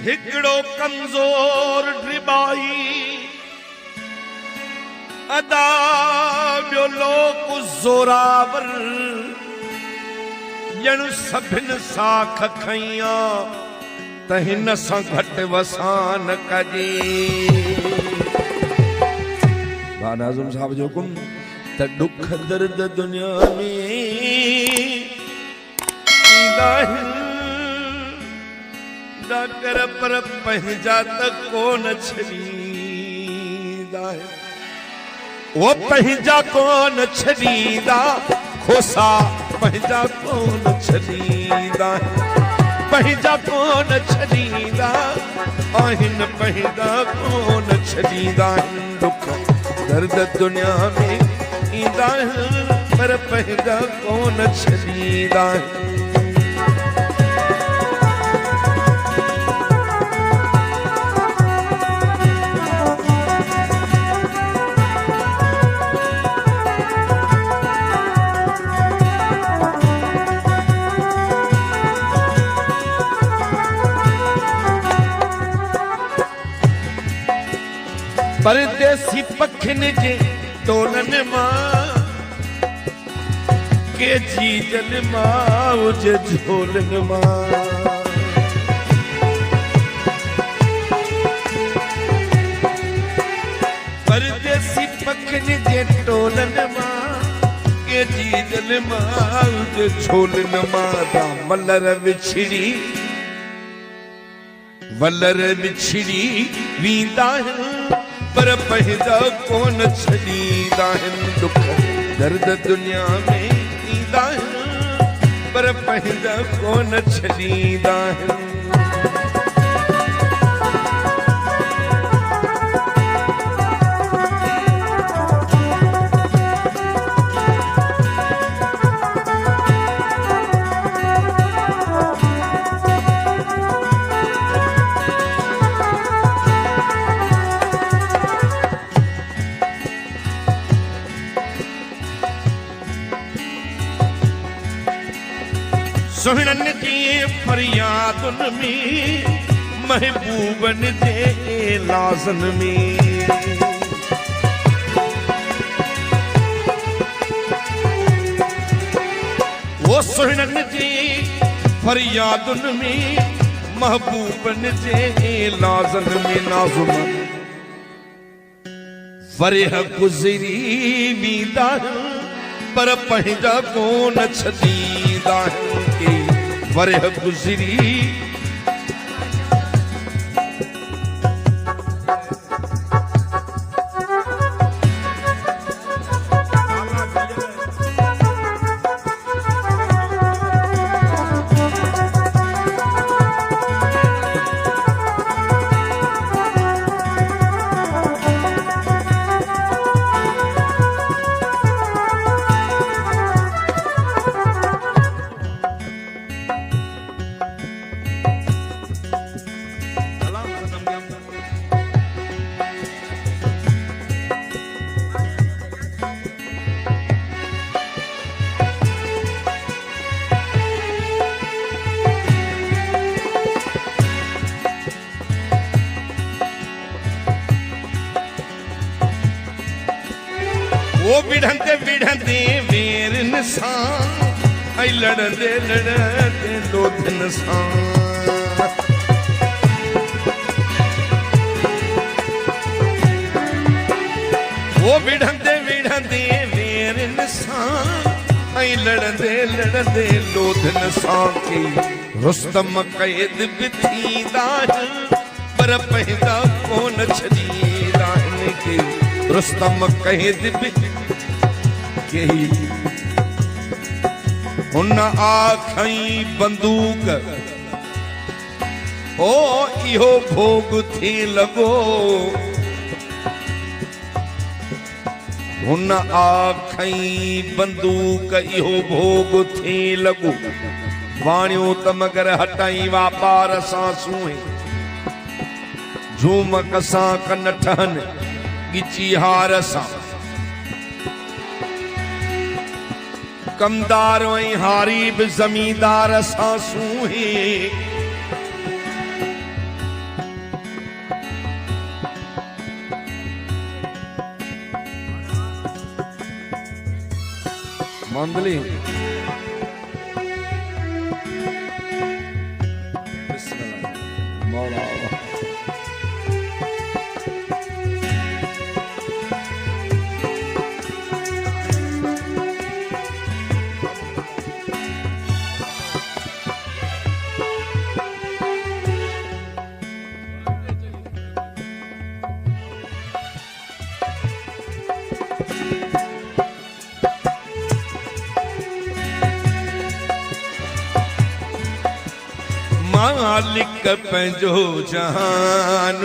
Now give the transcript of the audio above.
हिकड़ो कमज़ोर ड्रिबाई अदा ॿियो लोक ज़ोरावर ॼण सभिनि साख खईं त हिन सां घटि वसान कजे। बान आज़म साहब जो हुकुम त दुख दर्द दुनिया में ईंदा आहिनि डाकर पर पंहिंजा त कोन छॾींदा वो पंहिंजा कोन छॾींदा खोसा पंहिंजा कोन छॾींदा पंहिंजा कोन छॾींदा आहिनि पंहिंजा कोन छॾींदा आहिनि दुख दर्द दुनिया में ईंदा आहिनि पर पंहिंजा कोन छॾींदा आहिनि। परदेसी पखियुनि जे टोलनि मां के जीजनि मां जे झोलनि मां परदेसी पखियुनि जे टोलनि मां के जीजनि मां जे झोलनि मां दा वलर विछड़ी वींदा पर पंहिंजा कोन छॾींदा आहिनि दुख दर्द दुनिया में ईंदा आहिनि पर पंहिंजा कोन छॾींदा आहिनि। सुहिणनि जी फरियादुनि में महबूबनि जे लाज़नि में वो सुहिणनि जी फरियादुनि में महबूबनि जे लाज़नि में नाज़ुम फरिह गुज़री वींदा पर पंहिंजा कोन छॾींदा वरह गुज़री वो विढ़ंदे विढ़ंदे वेरनि सां ऐं लड़ंदे लड़ंदे लोधनि सां वो विढ़ंदे विढ़ंदे वेरनि सां ऐं लड़ंदे लड़ंदे लोधनि सां के रुस्तम क़ैद बि थींदा आहिनि पर पंहिंजा कोन छॾींदा आहिनि के रुस्तम क़ैद बि कई हुन आखई बंदूक ओ इहो भोग थी लॻो हुन आखई बंदूक इहो भोग थी लॻो वाणियो त मगर हटाई वापार सां सूहे झूमक सां कन ठहनि गिची हार सां कमदार ऐं हारी बि ज़मींदार सां सूहे मंदली मौला मालिक पंहिंजो जहान